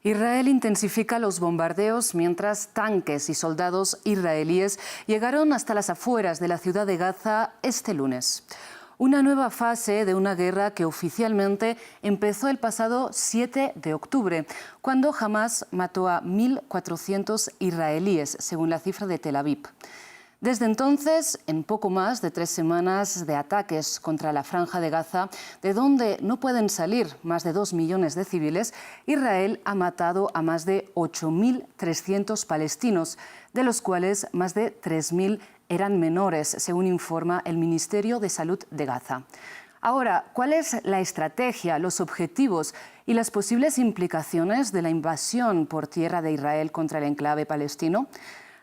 Israel intensifica los bombardeos mientras tanques y soldados israelíes llegaron hasta las afueras de la ciudad de Gaza este lunes. Una nueva fase de una guerra que oficialmente empezó el pasado 7 de octubre, cuando Hamás mató a 1.400 israelíes, según la cifra de Tel Aviv. Desde entonces, en poco más de 3 semanas de ataques contra la Franja de Gaza, de donde no pueden salir más de 2 millones de civiles, Israel ha matado a más de 8.300 palestinos, de los cuales más de 3.000 eran menores, según informa el Ministerio de Salud de Gaza. Ahora, ¿cuál es la estrategia, los objetivos y las posibles implicaciones de la invasión por tierra de Israel contra el enclave palestino?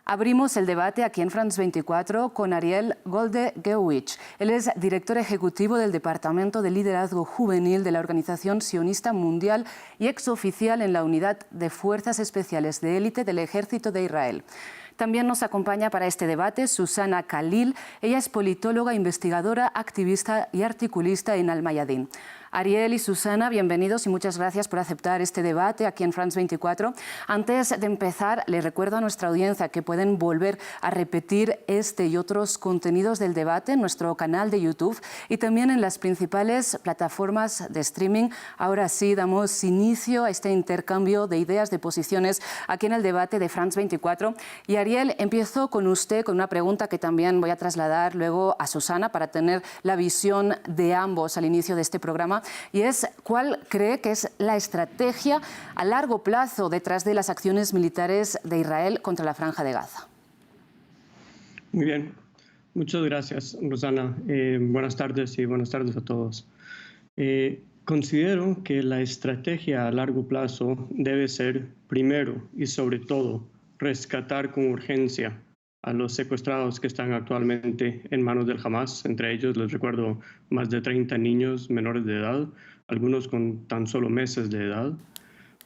Abrimos el debate aquí en France 24 con Ariel Goldegewich. Él es director ejecutivo del Departamento de Liderazgo Juvenil de la Organización Sionista Mundial y exoficial en la Unidad de Fuerzas Especiales de Élite del Ejército de Israel. También nos acompaña para este debate Susana Khalil. Ella es politóloga, investigadora, activista y articulista en Al-Mayadin. Ariel y Susana, bienvenidos y muchas gracias por aceptar este debate aquí en France 24. Antes de empezar, les recuerdo a nuestra audiencia que pueden volver a repetir este y otros contenidos del debate en nuestro canal de YouTube y también en las principales plataformas de streaming. Ahora sí, damos inicio a este intercambio de ideas, de posiciones aquí en el debate de France 24. Y Ariel, empiezo con usted con una pregunta que también voy a trasladar luego a Susana para tener la visión de ambos al inicio de este programa. Y es, ¿cuál cree que es la estrategia a largo plazo detrás de las acciones militares de Israel contra la Franja de Gaza? Muy bien, muchas gracias, Rosana. Buenas tardes y buenas tardes a todos. Considero que la estrategia a largo plazo debe ser, primero y sobre todo, rescatar con urgencia a los secuestrados que están actualmente en manos del Hamás. Entre ellos, les recuerdo, más de 30 niños menores de edad, algunos con tan solo meses de edad.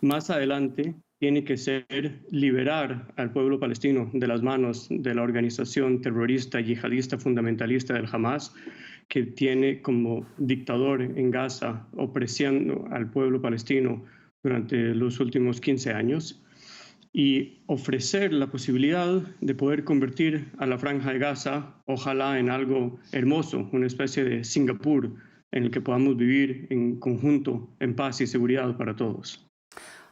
Más adelante, tiene que ser liberar al pueblo palestino de las manos de la organización terrorista, yihadista, fundamentalista del Hamás, que tiene como dictador en Gaza oprimiendo al pueblo palestino durante los últimos 15 años. Y ofrecer la posibilidad de poder convertir a la Franja de Gaza, ojalá en algo hermoso, una especie de Singapur en el que podamos vivir en conjunto, en paz y seguridad para todos.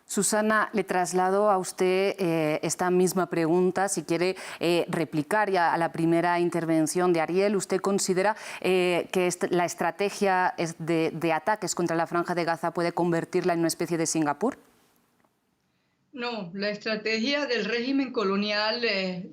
Susana, le traslado a usted esta misma pregunta, si quiere replicar ya a la primera intervención de Ariel. ¿Usted considera que la estrategia de ataques contra la Franja de Gaza puede convertirla en una especie de Singapur? No, la estrategia del régimen colonial de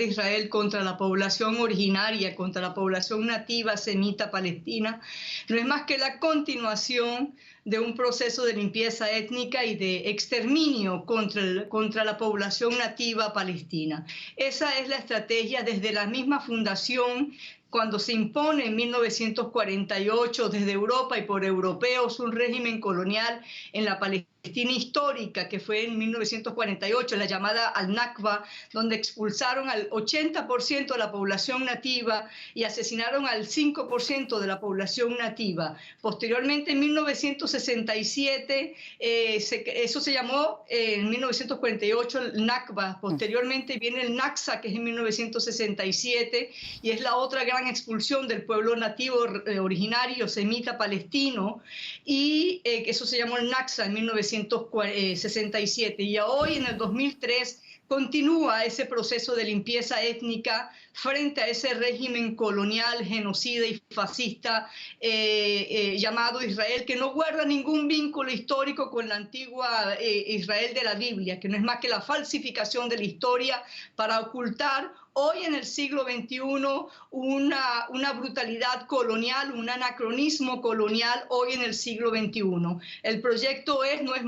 Israel contra la población originaria, contra la población nativa semita palestina, no es más que la continuación de un proceso de limpieza étnica y de exterminio contra la población nativa palestina. Esa es la estrategia desde la misma fundación, cuando se impone en 1948 desde Europa y por europeos un régimen colonial en la Palestina histórica, que fue en 1948, la llamada Al-Nakba, donde expulsaron al 80% de la población nativa y asesinaron al 5% de la población nativa. Posteriormente, en 1967, eso se llamó en 1948 el Nakba. Posteriormente viene el Naksa, que es en 1967, y es la otra gran expulsión del pueblo nativo originario semita palestino, y eso se llamó el Naksa en 1967. Y hoy, en el 2003, continúa ese proceso de limpieza étnica frente a ese régimen colonial, genocida y fascista llamado Israel, que no guarda ningún vínculo histórico con la antigua Israel de la Biblia, que no es más que la falsificación de la historia para ocultar hoy en el siglo XXI una brutalidad colonial, un anacronismo colonial hoy en el siglo XXI. El proyecto no es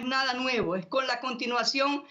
nada nuevo, es con la continuación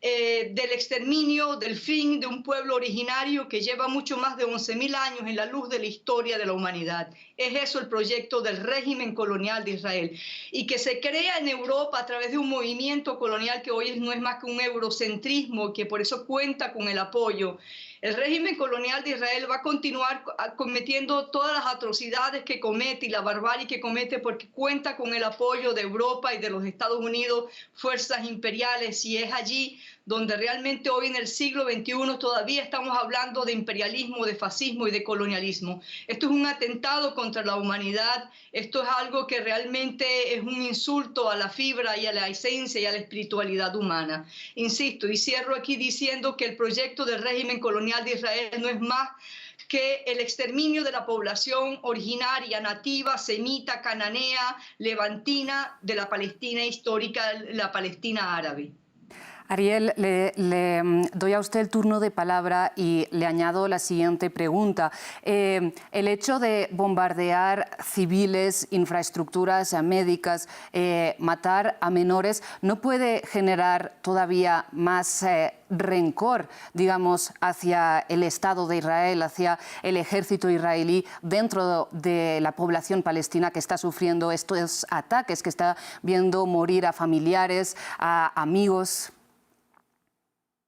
del exterminio, del fin de un pueblo originario que lleva mucho más de 11.000 años en la luz de la historia de la humanidad. Es eso el proyecto del régimen colonial de Israel, y que se crea en Europa a través de un movimiento colonial que hoy no es más que un eurocentrismo, que por eso cuenta con el apoyo El régimen colonial de Israel va a continuar cometiendo todas las atrocidades que comete y la barbarie que comete porque cuenta con el apoyo de Europa y de los Estados Unidos, fuerzas imperiales, y es allí donde realmente hoy en el siglo XXI todavía estamos hablando de imperialismo, de fascismo y de colonialismo. Esto es un atentado contra la humanidad, esto es algo que realmente es un insulto a la fibra y a la esencia y a la espiritualidad humana. Insisto y cierro aquí diciendo que el proyecto del régimen colonial de Israel no es más que el exterminio de la población originaria, nativa, semita, cananea, levantina de la Palestina histórica, la Palestina árabe. Ariel, le doy a usted el turno de palabra y le añado la siguiente pregunta. El hecho de bombardear civiles, infraestructuras médicas, matar a menores, ¿no puede generar todavía más rencor, digamos, hacia el Estado de Israel, hacia el ejército israelí dentro de la población palestina que está sufriendo estos ataques, que está viendo morir a familiares, a amigos?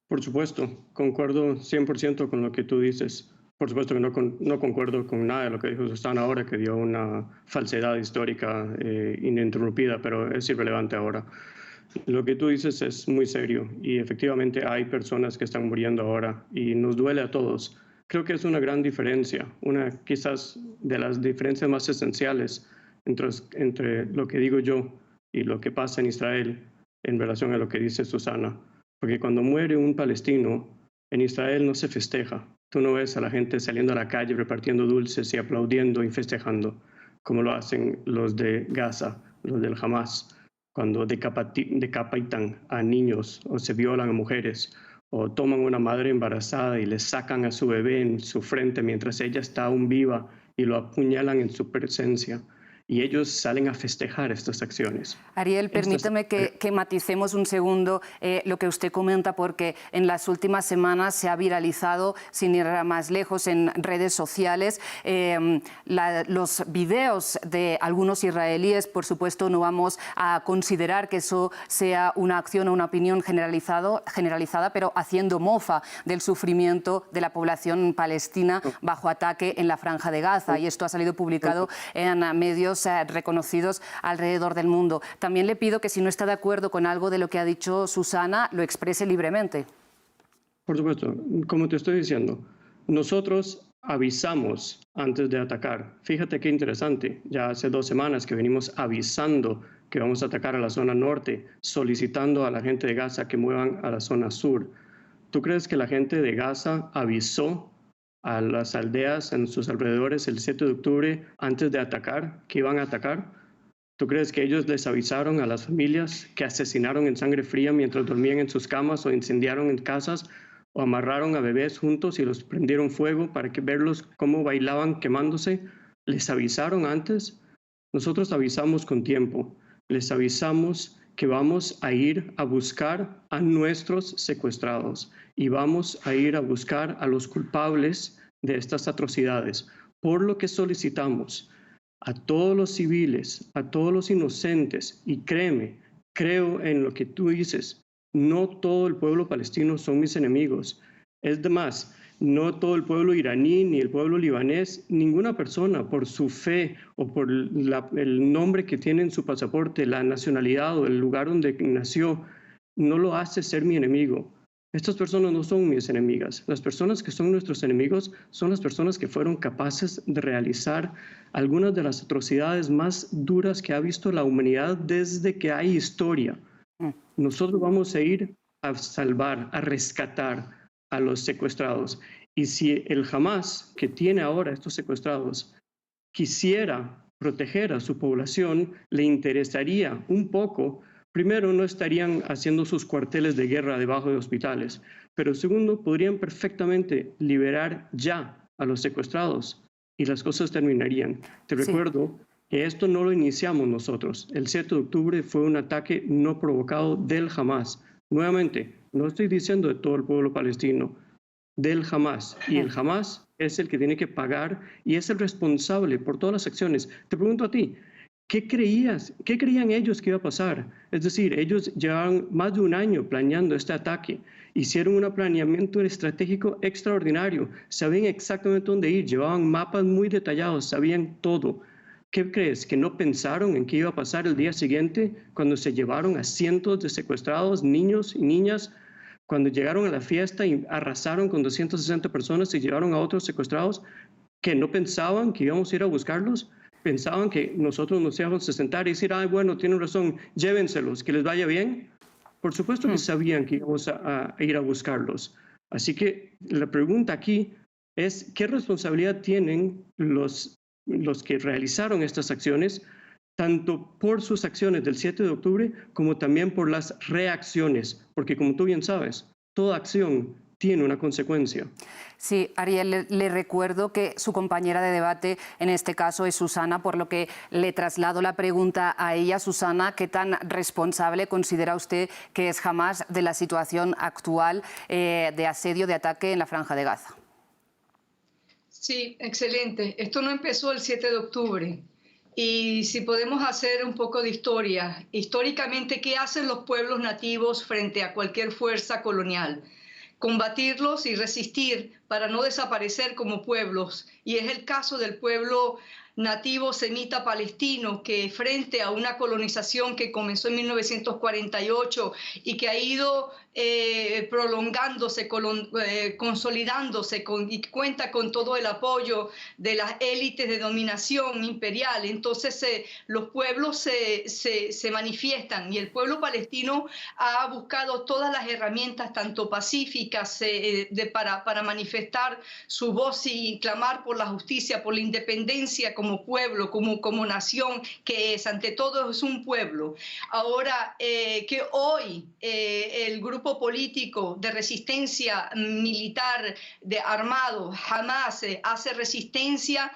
Por supuesto, concuerdo 100% con lo que tú dices. Por supuesto que no concuerdo con nada de lo que dijo Susana ahora, que dio una falsedad histórica ininterrumpida, pero es irrelevante ahora. Lo que tú dices es muy serio y efectivamente hay personas que están muriendo ahora y nos duele a todos. Creo que es una gran diferencia, una quizás de las diferencias más esenciales entre lo que digo yo y lo que pasa en Israel en relación a lo que dice Susana. Porque cuando muere un palestino, en Israel no se festeja. Tú no ves a la gente saliendo a la calle repartiendo dulces y aplaudiendo y festejando, como lo hacen los de Gaza, los del Hamas, cuando decapitan a niños o se violan a mujeres, o toman a una madre embarazada y le sacan a su bebé en su frente mientras ella está aún viva y lo apuñalan en su presencia. Y ellos salen a festejar estas acciones. Ariel, permítame que maticemos un segundo lo que usted comenta, porque en las últimas semanas se ha viralizado, sin ir más lejos, en redes sociales, los videos de algunos israelíes. Por supuesto, no vamos a considerar que eso sea una acción o una opinión generalizada, pero haciendo mofa del sufrimiento de la población palestina bajo ataque en la Franja de Gaza. Y esto ha salido publicado en medios reconocidos alrededor del mundo. También le pido que si no está de acuerdo con algo de lo que ha dicho Susana, lo exprese libremente. Por supuesto, como te estoy diciendo, nosotros avisamos antes de atacar. Fíjate qué interesante, ya hace 2 semanas que venimos avisando que vamos a atacar a la zona norte, solicitando a la gente de Gaza que muevan a la zona sur. ¿Tú crees que la gente de Gaza avisó a las aldeas en sus alrededores el 7 de octubre antes de atacar, que iban a atacar? ¿Tú crees que ellos les avisaron a las familias que asesinaron en sangre fría mientras dormían en sus camas o incendiaron en casas o amarraron a bebés juntos y los prendieron fuego para verlos cómo bailaban quemándose? ¿Les avisaron antes? Nosotros avisamos con tiempo. Les avisamos que vamos a ir a buscar a nuestros secuestrados y vamos a ir a buscar a los culpables de estas atrocidades, por lo que solicitamos a todos los civiles, a todos los inocentes, y créeme, creo en lo que tú dices, no todo el pueblo palestino son mis enemigos. Es de más, no todo el pueblo iraní ni el pueblo libanés, ninguna persona por su fe o por el nombre que tiene en su pasaporte, la nacionalidad o el lugar donde nació, no lo hace ser mi enemigo. Estas personas no son mis enemigas. Las personas que son nuestros enemigos son las personas que fueron capaces de realizar algunas de las atrocidades más duras que ha visto la humanidad desde que hay historia. Nosotros vamos a ir a salvar, a rescatar a los secuestrados. Y si el Hamas, que tiene ahora estos secuestrados, quisiera proteger a su población, le interesaría un poco. Primero, no estarían haciendo sus cuarteles de guerra debajo de hospitales, pero segundo, podrían perfectamente liberar ya a los secuestrados y las cosas terminarían. Te recuerdo que esto no lo iniciamos nosotros. El 7 de octubre fue un ataque no provocado del Hamas. Nuevamente, no estoy diciendo de todo el pueblo palestino, del Hamas. Y el Hamas es el que tiene que pagar y es el responsable por todas las acciones. Te pregunto a ti, ¿Qué creían ellos que iba a pasar? Es decir, ellos llevaban más de un año planeando este ataque, hicieron un planeamiento estratégico extraordinario, sabían exactamente dónde ir, llevaban mapas muy detallados, sabían todo. ¿Qué crees? ¿Que no pensaron en qué iba a pasar el día siguiente cuando se llevaron a cientos de secuestrados, niños y niñas? Cuando llegaron a la fiesta y arrasaron con 260 personas y llevaron a otros secuestrados, ¿que no pensaban que íbamos a ir a buscarlos? ¿Pensaban que nosotros nos íbamos a sentar y decir, bueno, tienen razón, llévenselos, que les vaya bien? Por supuesto que sabían que íbamos a ir a buscarlos. Así que la pregunta aquí es, ¿qué responsabilidad tienen los que realizaron estas acciones, tanto por sus acciones del 7 de octubre como también por las reacciones? Porque como tú bien sabes, toda acción tiene una consecuencia. Sí, Ariel, le recuerdo que su compañera de debate en este caso es Susana, por lo que le traslado la pregunta a ella. Susana, ¿qué tan responsable considera usted que es Hamás de la situación actual de asedio, de ataque en la Franja de Gaza? Sí, excelente. Esto no empezó el 7 de octubre. Y si podemos hacer un poco de historia, históricamente, ¿qué hacen los pueblos nativos frente a cualquier fuerza colonial? Combatirlos y resistir para no desaparecer como pueblos. Y es el caso del pueblo nativo semita palestino, que frente a una colonización que comenzó en 1948 y que ha ido prolongándose, consolidándose y cuenta con todo el apoyo de las élites de dominación imperial. Entonces los pueblos se manifiestan y el pueblo palestino ha buscado todas las herramientas, tanto pacíficas, para manifestar su voz y clamar por la justicia, por la independencia como pueblo, como nación, que es, ante todo, es un pueblo. Ahora, que hoy el grupo político de resistencia militar armado, Hamás, hace resistencia,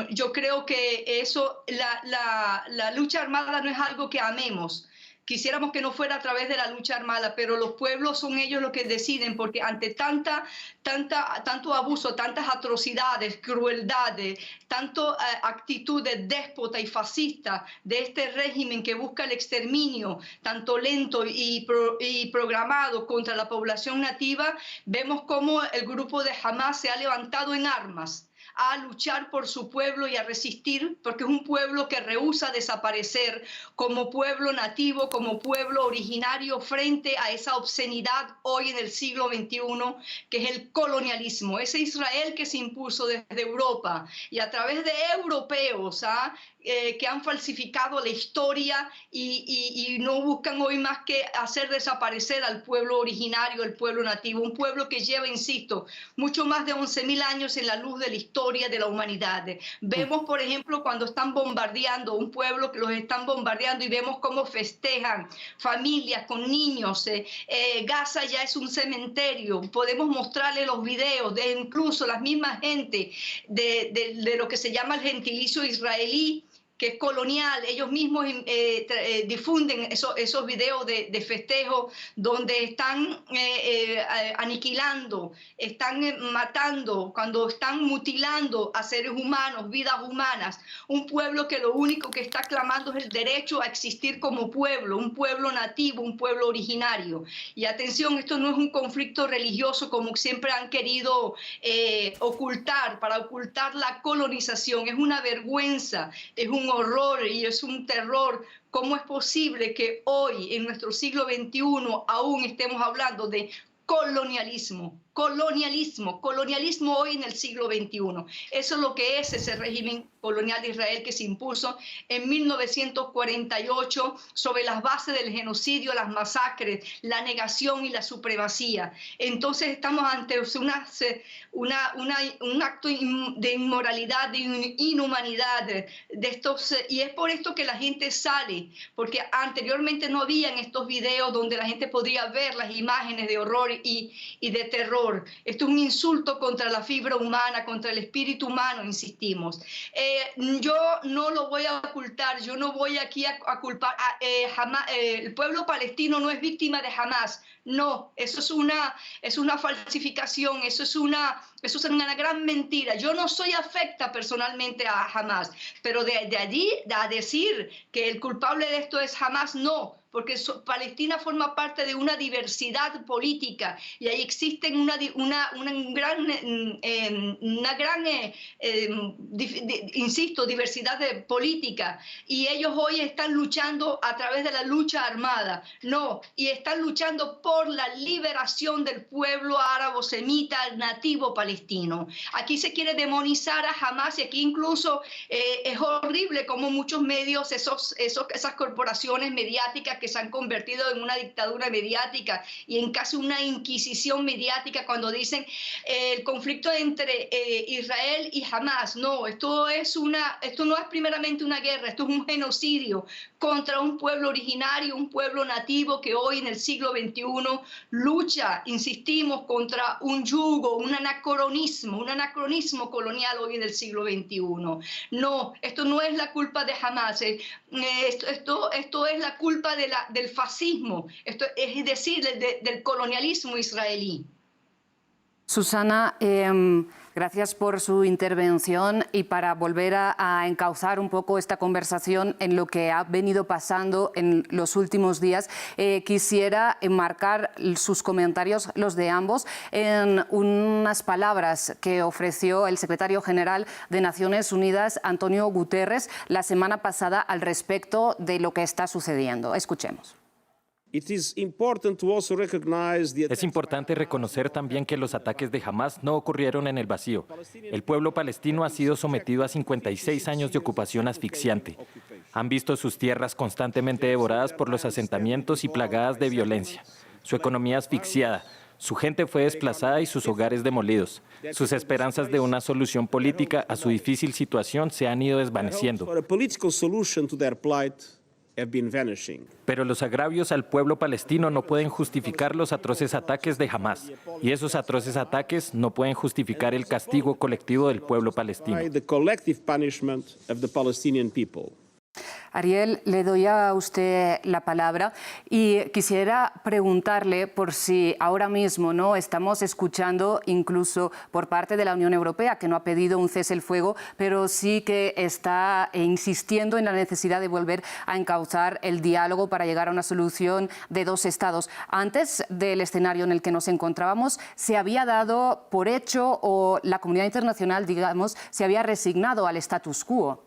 yo creo que eso, la lucha armada no es algo que amemos. Quisiéramos que no fuera a través de la lucha armada, pero los pueblos son ellos los que deciden, porque ante tanto abuso, tantas atrocidades, crueldades, actitudes déspota y fascista de este régimen que busca el exterminio, tanto lento y programado contra la población nativa, vemos cómo el grupo de Hamás se ha levantado en armas a luchar por su pueblo y a resistir, porque es un pueblo que rehúsa desaparecer como pueblo nativo, como pueblo originario frente a esa obscenidad hoy en el siglo XXI, que es el colonialismo, ese Israel que se impuso desde Europa y a través de europeos, que han falsificado la historia y no buscan hoy más que hacer desaparecer al pueblo originario, el pueblo nativo, un pueblo que lleva, insisto, mucho más de 11.000 años en la luz de la historia de la humanidad. Vemos, por ejemplo, cuando están bombardeando un pueblo, que los están bombardeando, y vemos cómo festejan familias con niños. Gaza ya es un cementerio. Podemos mostrarle los videos de incluso las mismas gente de lo que se llama el gentilicio israelí, que es colonial. Ellos mismos difunden esos videos de festejo donde están aniquilando, están matando, cuando están mutilando a seres humanos, vidas humanas. Un pueblo que lo único que está clamando es el derecho a existir como pueblo, un pueblo nativo, un pueblo originario. Y atención, esto no es un conflicto religioso como siempre han querido ocultar, para ocultar la colonización. Es una vergüenza, es un horror y es un terror. ¿Cómo es posible que hoy, en nuestro siglo XXI, aún estemos hablando de colonialismo? Colonialismo hoy en el siglo XXI. Eso es lo que es ese régimen colonial de Israel que se impuso en 1948 sobre las bases del genocidio, las masacres, la negación y la supremacía. Entonces estamos ante un acto de inmoralidad, de inhumanidad, y es por esto que la gente sale, porque anteriormente no habían estos videos donde la gente podría ver las imágenes de horror y de terror. terror, esto es un insulto contra la fibra humana, contra el espíritu humano, insistimos. Yo no lo voy a ocultar, yo no voy aquí a culpar, el pueblo palestino no es víctima de Hamás, no, eso es una falsificación, eso es una gran mentira. Yo no soy afecta personalmente a Hamás, pero de allí a decir que el culpable de esto es Hamás, no, porque Palestina forma parte de una diversidad política y ahí existen una gran insisto, diversidad de política, y ellos hoy están luchando a través de la lucha armada, no, y están luchando por la liberación del pueblo árabo-semita nativo palestino. Aquí se quiere demonizar a Hamás y aquí incluso es horrible como muchos medios, esas corporaciones mediáticas que se han convertido en una dictadura mediática y en casi una inquisición mediática cuando dicen el conflicto entre Israel y Hamás. No, esto no es primeramente una guerra, esto es un genocidio contra un pueblo originario, un pueblo nativo que hoy en el siglo XXI lucha, insistimos, contra un yugo, un anacronismo colonial hoy en el siglo XXI. No, esto no es la culpa de Hamás, esto es la culpa del fascismo, es decir, del colonialismo israelí. Susana, gracias por su intervención, y para volver a encauzar un poco esta conversación en lo que ha venido pasando en los últimos días, quisiera enmarcar sus comentarios, los de ambos, en unas palabras que ofreció el secretario general de Naciones Unidas, Antonio Guterres, la semana pasada al respecto de lo que está sucediendo. Escuchemos. Es importante reconocer también que los ataques de Hamás no ocurrieron en el vacío. El pueblo palestino ha sido sometido a 56 años de ocupación asfixiante. Han visto sus tierras constantemente devoradas por los asentamientos y plagadas de violencia. Su economía asfixiada. Su gente fue desplazada y sus hogares demolidos. Sus esperanzas de una solución política a su difícil situación se han ido desvaneciendo. Pero los agravios al pueblo palestino no pueden justificar los atroces ataques de Hamás, y esos atroces ataques no pueden justificar el castigo colectivo del pueblo palestino. Ariel, le doy a usted la palabra y quisiera preguntarle por si ahora mismo no estamos escuchando, incluso por parte de la Unión Europea, que no ha pedido un cese el fuego, pero sí que está insistiendo en la necesidad de volver a encauzar el diálogo para llegar a una solución de dos estados. Antes del escenario en el que nos encontrábamos, ¿se había dado por hecho o la comunidad internacional, digamos, se había resignado al status quo?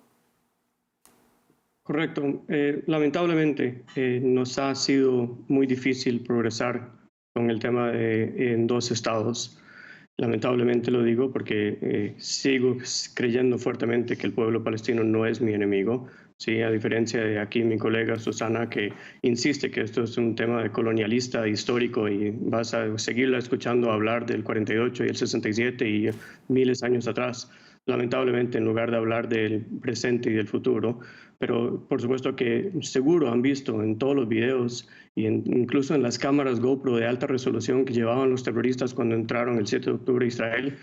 Correcto. Lamentablemente nos ha sido muy difícil progresar con el tema en dos estados. Lamentablemente lo digo porque sigo creyendo fuertemente que el pueblo palestino no es mi enemigo. Sí, a diferencia de aquí mi colega Susana, que insiste que esto es un tema de colonialista histórico y vas a seguirla escuchando hablar del 48 y el 67 y miles de años atrás. Lamentablemente, en lugar de hablar del presente y del futuro, pero por supuesto que seguro han visto en todos los videos y incluso en las cámaras GoPro de alta resolución que llevaban los terroristas cuando entraron el 7 de octubre a Israel,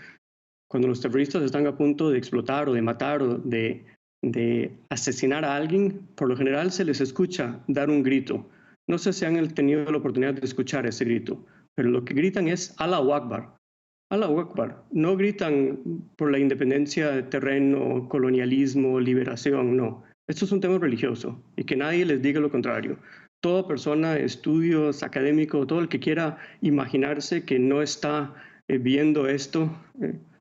cuando los terroristas están a punto de explotar o de matar o de asesinar a alguien, por lo general se les escucha dar un grito. No sé si han tenido la oportunidad de escuchar ese grito, pero lo que gritan es Allahu Akbar. Allahu Akbar. No gritan por la independencia de terreno, colonialismo, liberación, no. Esto es un tema religioso y que nadie les diga lo contrario. Toda persona, estudios académicos, todo el que quiera imaginarse que no está viendo esto,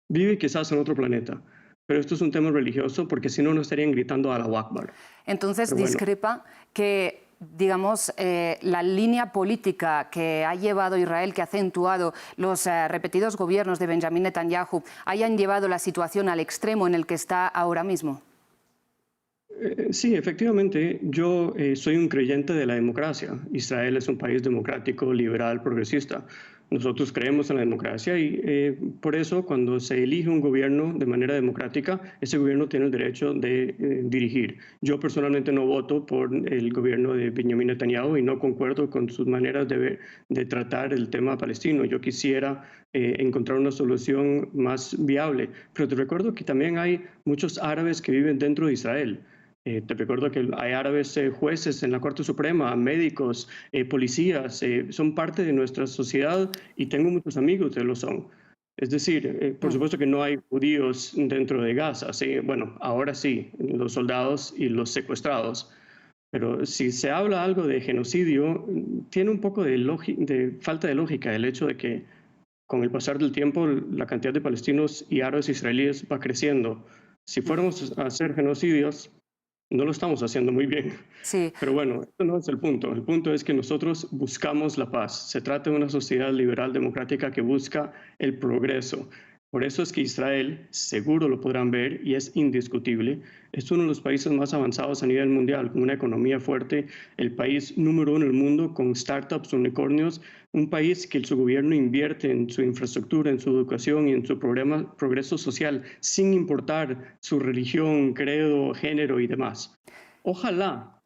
vive quizás en otro planeta. Pero esto es un tema religioso porque si no, no estarían gritando Allahu Akbar. Entonces, discrepa que, digamos, la línea política que ha llevado Israel, que ha acentuado los repetidos gobiernos de Benjamín Netanyahu, hayan llevado la situación al extremo en el que está ahora mismo. Sí, efectivamente, yo soy un creyente de la democracia. Israel es un país democrático, liberal, progresista. Nosotros creemos en la democracia y por eso cuando se elige un gobierno de manera democrática, ese gobierno tiene el derecho de dirigir. Yo personalmente no voto por el gobierno de Benjamin Netanyahu y no concuerdo con sus maneras de tratar el tema palestino. Yo quisiera encontrar una solución más viable, pero te recuerdo que también hay muchos árabes que viven dentro de Israel. Te recuerdo que hay árabes jueces en la Corte Suprema, médicos, policías, son parte de nuestra sociedad y tengo muchos amigos que lo son. Es decir, por supuesto que no hay judíos dentro de Gaza, ¿sí? Bueno, ahora sí, los soldados y los secuestrados. Pero si se habla algo de genocidio, tiene un poco de falta de lógica el hecho de que con el pasar del tiempo la cantidad de palestinos y árabes israelíes va creciendo. Si fuéramos a hacer genocidios, no lo estamos haciendo muy bien. Sí. Pero bueno, eso no es el punto. El punto es que nosotros buscamos la paz. Se trata de una sociedad liberal democrática que busca el progreso. Por eso es que Israel, seguro lo podrán ver y es indiscutible, es uno de los países más avanzados a nivel mundial, con una economía fuerte, el país número uno en el mundo con startups, unicornios, un país que su gobierno invierte en su infraestructura, en su educación y en su progreso social, sin importar su religión, credo, género y demás. Ojalá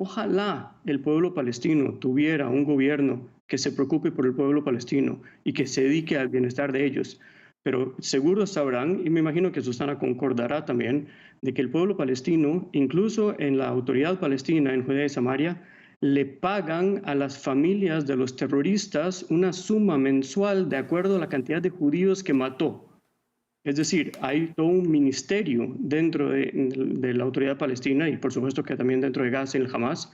el pueblo palestino tuviera un gobierno que se preocupe por el pueblo palestino y que se dedique al bienestar de ellos. Pero seguro sabrán, y me imagino que Susana concordará también, de que el pueblo palestino, incluso en la autoridad palestina en Judea y Samaria, le pagan a las familias de los terroristas una suma mensual de acuerdo a la cantidad de judíos que mató. Es decir, hay todo un ministerio dentro de la autoridad palestina y por supuesto que también dentro de Gaza y el Hamas,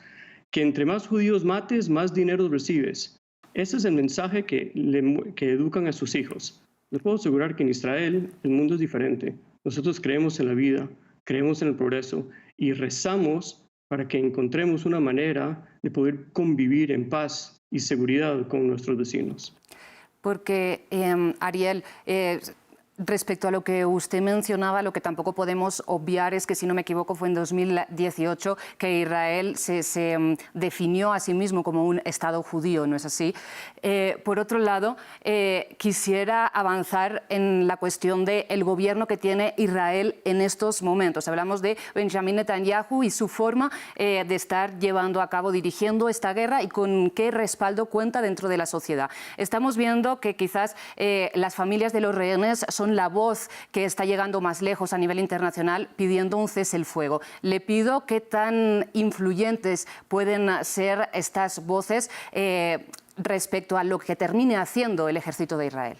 que entre más judíos mates, más dinero recibes. Ese es el mensaje que educan a sus hijos. Les puedo asegurar que en Israel el mundo es diferente. Nosotros creemos en la vida, creemos en el progreso y rezamos para que encontremos una manera de poder convivir en paz y seguridad con nuestros vecinos. Porque, Ariel, respecto a lo que usted mencionaba, lo que tampoco podemos obviar es que, si no me equivoco, fue en 2018 que Israel se definió a sí mismo como un Estado judío, ¿no es así? Por otro lado, quisiera avanzar en la cuestión del gobierno que tiene Israel en estos momentos. Hablamos de Benjamin Netanyahu y su forma de estar llevando a cabo, dirigiendo esta guerra y con qué respaldo cuenta dentro de la sociedad. Estamos viendo que quizás las familias de los rehenes son la voz que está llegando más lejos a nivel internacional pidiendo un cese el fuego. Le pido qué tan influyentes pueden ser estas voces respecto a lo que termine haciendo el ejército de Israel.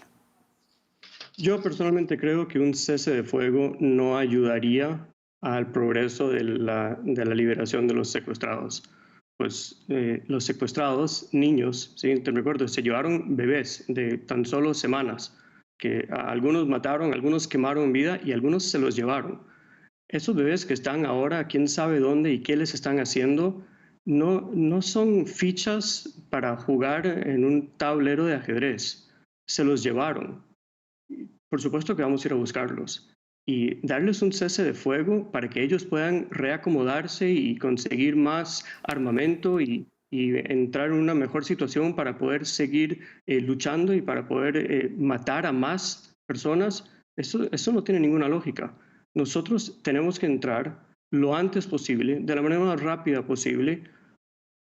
Yo personalmente creo que un cese de fuego no ayudaría al progreso de la liberación de los secuestrados. Pues los secuestrados, niños, ¿sí? Te recuerdo, se llevaron bebés de tan solo semanas, que algunos mataron, algunos quemaron en vida y algunos se los llevaron. Esos bebés que están ahora, quién sabe dónde y qué les están haciendo, no son fichas para jugar en un tablero de ajedrez. Se los llevaron. Por supuesto que vamos a ir a buscarlos y darles un cese de fuego para que ellos puedan reacomodarse y conseguir más armamento y entrar en una mejor situación para poder seguir luchando y para poder matar a más personas. Eso no tiene ninguna lógica. Nosotros tenemos que entrar lo antes posible, de la manera más rápida posible,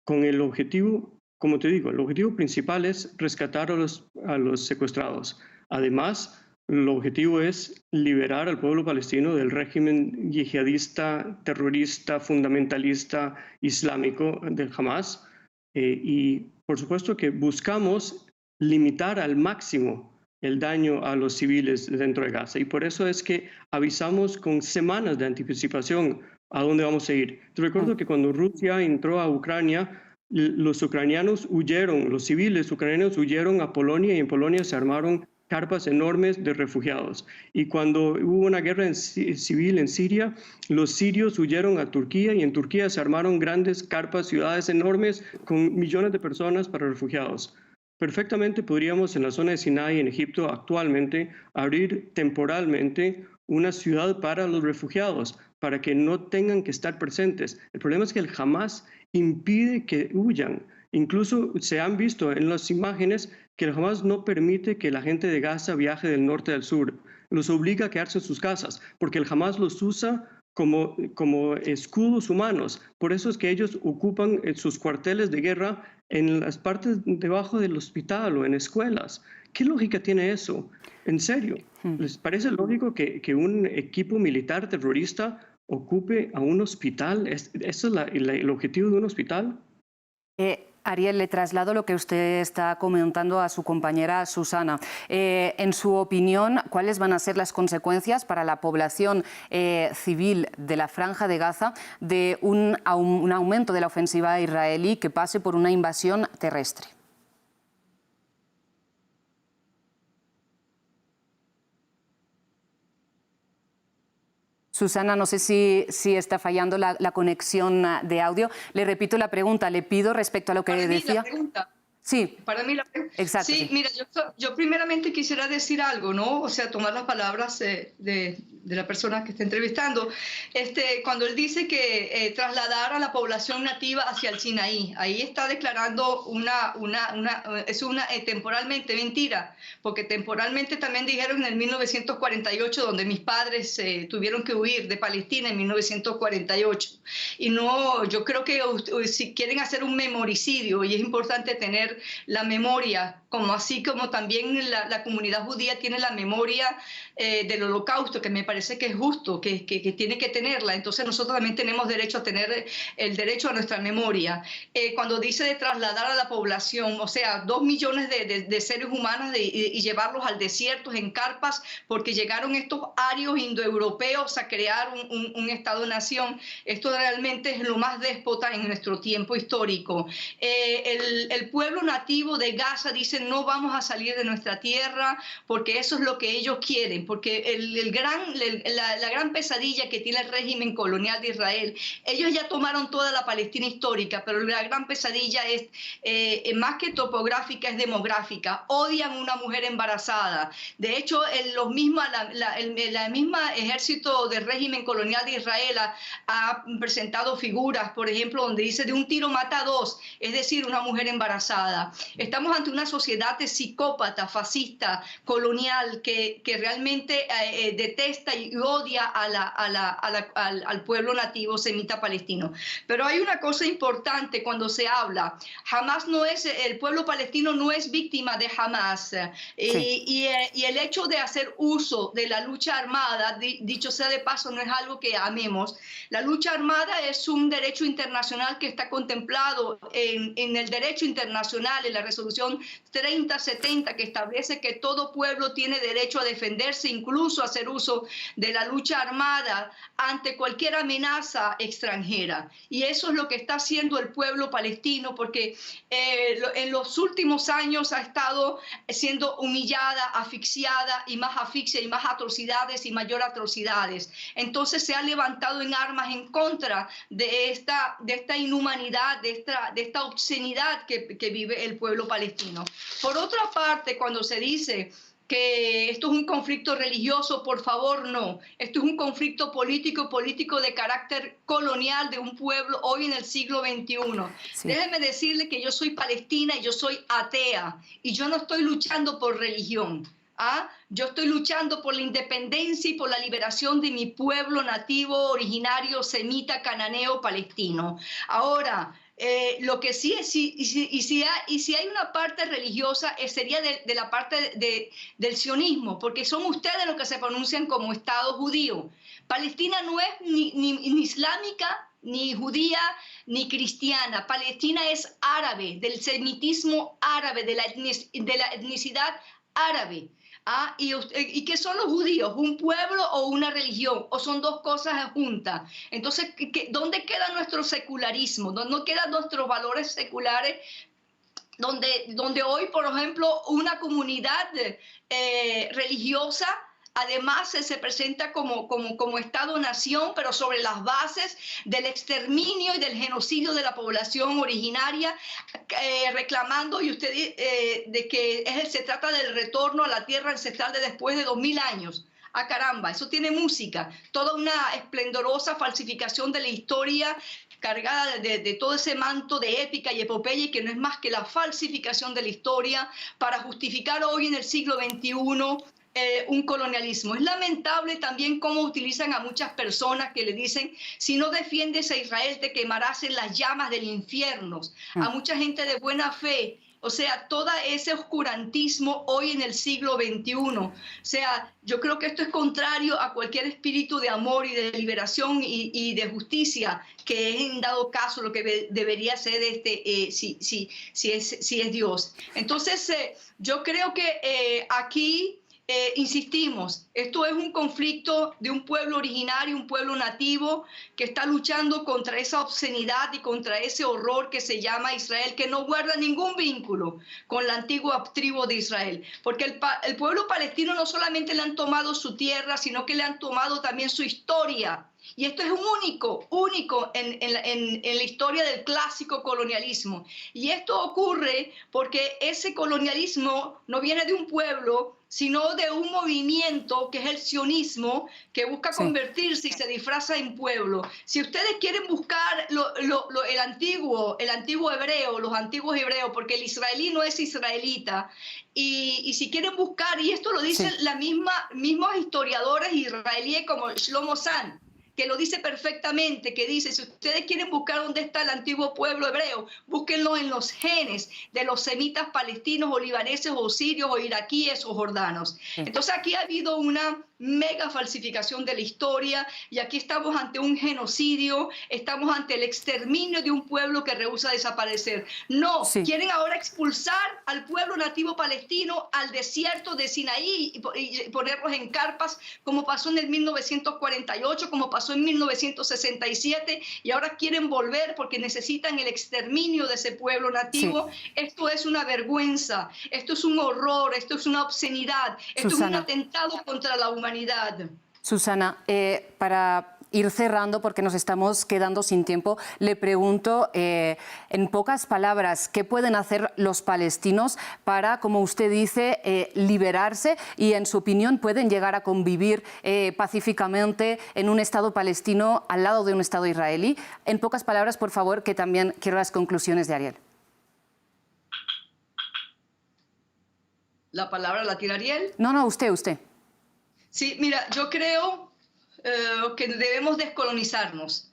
con el objetivo, como te digo, el objetivo principal es rescatar a los secuestrados. Además, el objetivo es liberar al pueblo palestino del régimen yihadista, terrorista, fundamentalista, islámico del Hamas. Y por supuesto que buscamos limitar al máximo el daño a los civiles dentro de Gaza. Y por eso es que avisamos con semanas de anticipación a dónde vamos a ir. Te recuerdo que cuando Rusia entró a Ucrania, los ucranianos huyeron, los civiles ucranianos huyeron a Polonia y en Polonia se armaron carpas enormes de refugiados. Y cuando hubo una guerra civil en Siria, los sirios huyeron a Turquía y en Turquía se armaron grandes carpas, ciudades enormes con millones de personas para refugiados. Perfectamente podríamos en la zona de Sinai, en Egipto, actualmente abrir temporalmente una ciudad para los refugiados, para que no tengan que estar presentes. El problema es que el Hamas impide que huyan Incluso se han visto en las imágenes que el Hamas no permite que la gente de Gaza viaje del norte al sur, los obliga a quedarse en sus casas, porque el Hamas los usa como escudos humanos. Por eso es que ellos ocupan sus cuarteles de guerra en las partes debajo del hospital o en escuelas. ¿Qué lógica tiene eso? En serio, ¿les parece lógico que un equipo militar terrorista ocupe a un hospital? ¿Eso es el objetivo de un hospital? Ariel, le traslado lo que usted está comentando a su compañera Susana. En su opinión, ¿cuáles van a ser las consecuencias para la población civil de la Franja de Gaza de un aumento de la ofensiva israelí que pase por una invasión terrestre? Susana, no sé si está fallando la conexión de audio. Le repito la pregunta, le pido respecto a lo que decía. La pregunta. Sí. Para mí la pregunta. Exacto. Sí, mira, yo primeramente quisiera decir algo, ¿no? O sea, tomar las palabras de la persona que está entrevistando. Cuando él dice que trasladar a la población nativa hacia el Sinaí, ahí está declarando temporalmente mentira, porque temporalmente también dijeron en el 1948, donde mis padres tuvieron que huir de Palestina en 1948. Y no, yo creo que si quieren hacer un memoricidio, y es importante tener la memoria, así como también la comunidad judía tiene la memoria del holocausto, que me parece que es justo, que tiene que tenerla. Entonces nosotros también tenemos derecho a tener el derecho a nuestra memoria. Cuando dice de trasladar a la población, o sea, 2 millones de seres humanos y llevarlos al desierto en carpas, porque llegaron estos arios indoeuropeos a crear un Estado-nación. Esto realmente es lo más déspota en nuestro tiempo histórico. El pueblo nativo de Gaza dice: no vamos a salir de nuestra tierra porque eso es lo que ellos quieren, porque la gran pesadilla que tiene el régimen colonial de Israel, ellos ya tomaron toda la Palestina histórica, pero la gran pesadilla es más que topográfica, es demográfica. Odian a una mujer embarazada. De hecho, el mismo ejército del régimen colonial de Israel ha presentado figuras, por ejemplo, donde dice: de un tiro mata a 2, es decir, una mujer embarazada. Estamos ante una sociedad de psicópata, fascista, colonial, que realmente detesta y odia al pueblo nativo semita palestino. Pero hay una cosa importante cuando se habla: el pueblo palestino no es víctima de Hamas. Sí. Y el hecho de hacer uso de la lucha armada, dicho sea de paso, no es algo que amemos. La lucha armada es un derecho internacional que está contemplado en el derecho internacional, en la resolución 3070, que establece que todo pueblo tiene derecho a defenderse, incluso a hacer uso de la lucha armada ante cualquier amenaza extranjera. Y eso es lo que está haciendo el pueblo palestino, porque en los últimos años ha estado siendo humillada, asfixiada, y más asfixia y más atrocidades y mayor atrocidades. Entonces se ha levantado en armas en contra de esta inhumanidad, de esta obscenidad que vive el pueblo palestino. Por otra parte, cuando se dice que esto es un conflicto religioso, por favor, no. Esto es un conflicto político de carácter colonial de un pueblo hoy en el siglo XXI. Sí. Déjeme decirle que yo soy palestina y yo soy atea, y yo no estoy luchando por religión. Yo estoy luchando por la independencia y por la liberación de mi pueblo nativo, originario, semita, cananeo, palestino. Ahora, lo que sí es, si hay una parte religiosa, sería de la parte del sionismo, porque son ustedes los que se pronuncian como Estado judío. Palestina no es ni islámica, ni judía, ni cristiana. Palestina es árabe, del semitismo árabe, de la etnicidad árabe. ¿Y qué son los judíos? ¿Un pueblo o una religión? ¿O son dos cosas juntas? Entonces, ¿dónde queda nuestro secularismo? ¿Dónde quedan nuestros valores seculares? Donde hoy, por ejemplo, una comunidad religiosa además se presenta como Estado-nación, pero sobre las bases del exterminio y del genocidio de la población originaria, reclamando de que se trata del retorno a la tierra ancestral de después de 2000 años. Caramba, eso tiene música, toda una esplendorosa falsificación de la historia, cargada de todo ese manto de épica y epopeya, y que no es más que la falsificación de la historia para justificar hoy en el siglo XXI un colonialismo. Es lamentable también cómo utilizan a muchas personas que le dicen: si no defiendes a Israel te quemarás en las llamas del infierno. A mucha gente de buena fe. O sea, todo ese oscurantismo hoy en el siglo XXI. O sea, yo creo que esto es contrario a cualquier espíritu de amor y de liberación y de justicia, que es en dado caso lo que debería ser si es Dios. Entonces, yo creo que aquí insistimos, esto es un conflicto de un pueblo originario, un pueblo nativo que está luchando contra esa obscenidad y contra ese horror que se llama Israel, que no guarda ningún vínculo con la antigua tribu de Israel, porque el pueblo palestino no solamente le han tomado su tierra, sino que le han tomado también su historia. Y esto es un único en la historia del clásico colonialismo. Y esto ocurre porque ese colonialismo no viene de un pueblo, sino de un movimiento que es el sionismo, que busca convertirse y se disfraza en pueblo. Si ustedes quieren buscar el antiguo hebreo, los antiguos hebreos, porque el israelí no es israelita, y si quieren buscar, y esto lo dicen las mismos historiadores israelíes como Shlomo Zahn, que lo dice perfectamente, que dice: si ustedes quieren buscar dónde está el antiguo pueblo hebreo, búsquenlo en los genes de los semitas palestinos o libaneses o sirios o iraquíes o jordanos. Entonces aquí ha habido una mega falsificación de la historia, y aquí estamos ante un genocidio, estamos ante el exterminio de un pueblo que rehúsa desaparecer. No, quieren ahora expulsar al pueblo nativo palestino al desierto de Sinaí y ponerlos en carpas, como pasó en el 1948, como pasó en 1967, y ahora quieren volver porque necesitan el exterminio de ese pueblo nativo. Esto es una vergüenza, esto es un horror, esto es una obscenidad, esto es un atentado contra la humanidad. Susana, para ir cerrando, porque nos estamos quedando sin tiempo, le pregunto, en pocas palabras, ¿qué pueden hacer los palestinos para, como usted dice, liberarse y, en su opinión, pueden llegar a convivir pacíficamente en un Estado palestino al lado de un Estado israelí? En pocas palabras, por favor, que también quiero las conclusiones de Ariel. ¿La palabra la tiene Ariel? No, usted. Sí, mira, yo creo que debemos descolonizarnos,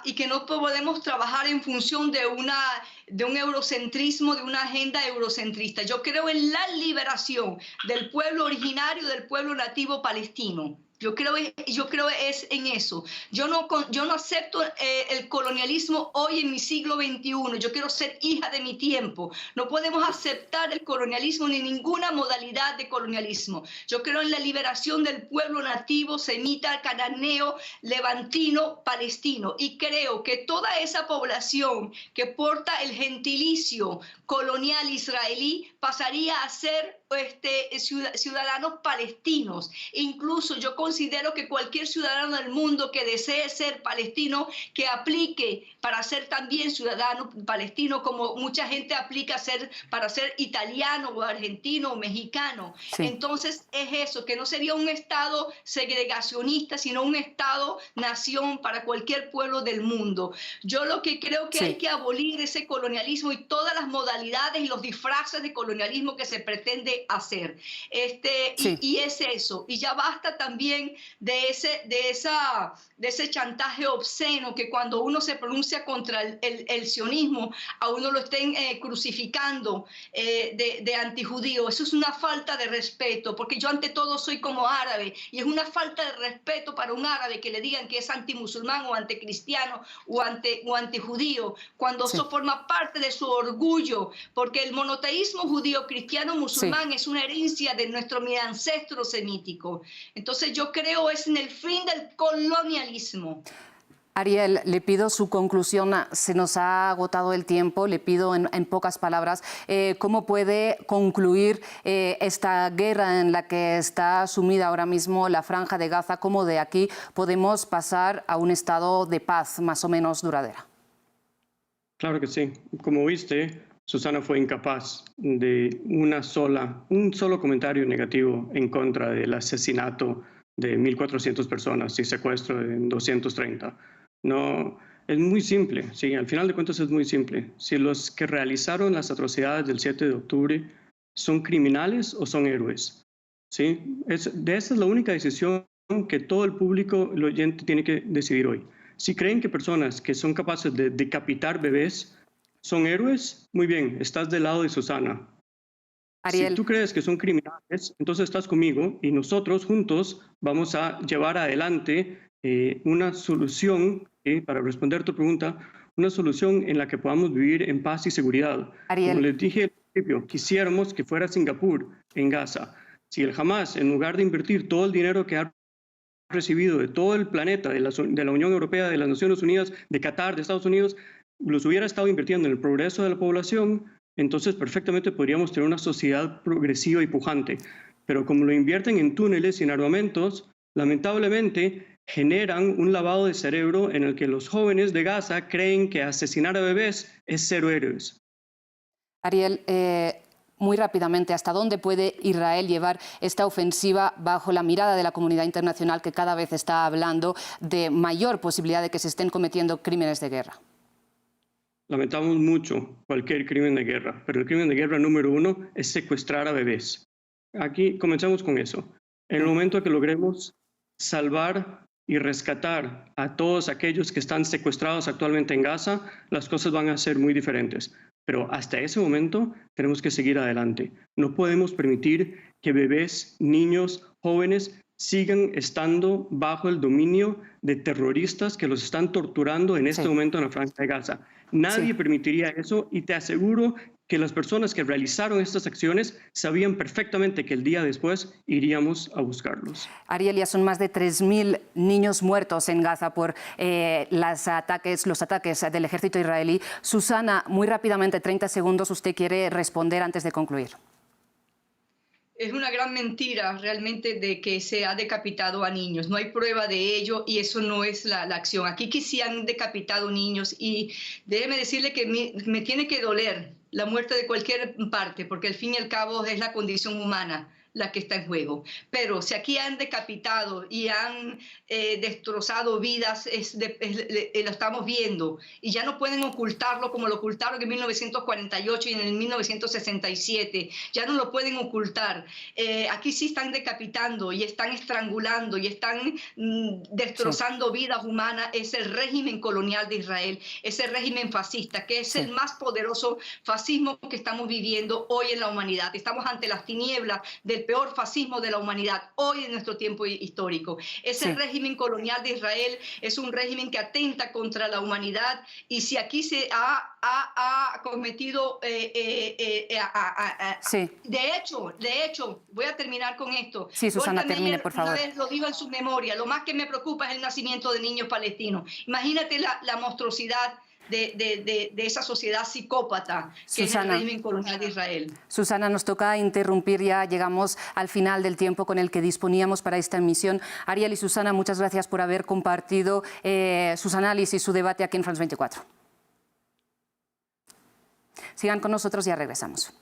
y que no podemos trabajar en función de un eurocentrismo, de una agenda eurocentrista. Yo creo en la liberación del pueblo originario, del pueblo nativo palestino. Yo creo es en eso. Yo no acepto el colonialismo hoy en mi siglo XXI. Yo quiero ser hija de mi tiempo. No podemos aceptar el colonialismo ni ninguna modalidad de colonialismo. Yo creo en la liberación del pueblo nativo, semita, cananeo, levantino, palestino. Y creo que toda esa población que porta el gentilicio colonial israelí pasaría a ser ciudadanos palestinos. Incluso yo considero que cualquier ciudadano del mundo que desee ser palestino, que aplique para ser también ciudadano palestino, como mucha gente aplica para ser italiano o argentino o mexicano. Entonces es eso, que no sería un Estado segregacionista, sino un Estado-nación para cualquier pueblo del mundo. Yo lo que creo que hay que abolir ese colonialismo y todas las modalidades y los disfraces de colonialismo que se pretende hacer. Y es eso. Y ya basta también de ese chantaje obsceno, que cuando uno se pronuncia contra el sionismo, a uno lo estén crucificando de antijudío. Eso es una falta de respeto, porque yo ante todo soy como árabe, y es una falta de respeto para un árabe que le digan que es antimusulmán o anticristiano o antijudío, cuando eso forma parte de su orgullo, porque el monoteísmo judío, cristiano, musulmán es una herencia de nuestro ancestro semítico. Entonces yo creo es en el fin del colonialismo. Ariel, le pido su conclusión. Se nos ha agotado el tiempo. Le pido en pocas palabras cómo puede concluir esta guerra en la que está sumida ahora mismo la Franja de Gaza, cómo de aquí podemos pasar a un estado de paz más o menos duradera. Claro que sí. Como viste, Susana fue incapaz de un solo comentario negativo en contra del asesinato de 1.400 personas y secuestro de 230. No, Es muy simple, sí, al final de cuentas es muy simple. Si los que realizaron las atrocidades del 7 de octubre son criminales o son héroes, ¿sí? Esa es la única decisión que todo el público, el oyente, tiene que decidir hoy. Si creen que personas que son capaces de decapitar bebés son héroes, muy bien, estás del lado de Susana. Ariel. Si tú crees que son criminales, entonces estás conmigo y nosotros juntos vamos a llevar adelante una solución, para responder tu pregunta, una solución en la que podamos vivir en paz y seguridad. Ariel. Como les dije al principio, quisiéramos que fuera Singapur en Gaza. Si el Hamas, en lugar de invertir todo el dinero que ha recibido de todo el planeta, de la Unión Europea, de las Naciones Unidas, de Qatar, de Estados Unidos, los hubiera estado invirtiendo en el progreso de la población, entonces perfectamente podríamos tener una sociedad progresiva y pujante. Pero como lo invierten en túneles y en armamentos, lamentablemente generan un lavado de cerebro en el que los jóvenes de Gaza creen que asesinar a bebés es ser héroes. Ariel, muy rápidamente, ¿hasta dónde puede Israel llevar esta ofensiva bajo la mirada de la comunidad internacional que cada vez está hablando de mayor posibilidad de que se estén cometiendo crímenes de guerra? Lamentamos mucho cualquier crimen de guerra, pero el crimen de guerra número uno es secuestrar a bebés. Aquí comenzamos con eso. En el momento que logremos salvar y rescatar a todos aquellos que están secuestrados actualmente en Gaza, las cosas van a ser muy diferentes. Pero hasta ese momento tenemos que seguir adelante. No podemos permitir que bebés, niños, jóvenes sigan estando bajo el dominio de terroristas que los están torturando en este momento en la Franja de Gaza. Nadie permitiría eso y te aseguro que las personas que realizaron estas acciones sabían perfectamente que el día después iríamos a buscarlos. Ariel, ya son más de 3.000 niños muertos en Gaza por los ataques del ejército israelí. Susana, muy rápidamente, 30 segundos, usted quiere responder antes de concluir. Es una gran mentira realmente de que se ha decapitado a niños. No hay prueba de ello y eso no es la acción. Aquí que sí han decapitado niños y déjeme decirle que me tiene que doler la muerte de cualquier parte, porque al fin y al cabo es la condición humana la que está en juego. Pero si aquí han decapitado y han destrozado vidas, lo estamos viendo. Y ya no pueden ocultarlo como lo ocultaron en 1948 y en el 1967. Ya no lo pueden ocultar. Aquí sí están decapitando y están estrangulando y están destrozando vidas humanas. Es el régimen colonial de Israel, es el régimen fascista, que es el más poderoso fascismo que estamos viviendo hoy en la humanidad. Estamos ante las tinieblas del peor fascismo de la humanidad hoy en nuestro tiempo histórico. Ese régimen colonial de Israel es un régimen que atenta contra la humanidad de cometido de hecho, voy a terminar con esto. Sí, Susana, termine, por favor. Una vez lo dijo en su memoria, lo más que me preocupa es el nacimiento de niños palestinos. Imagínate la monstruosidad de esa sociedad psicópata que es el régimen colonial de Israel. Susana, nos toca interrumpir, ya llegamos al final del tiempo con el que disponíamos para esta emisión. Ariel y Susana, muchas gracias por haber compartido sus análisis, su debate aquí en France 24. Sigan con nosotros, ya regresamos.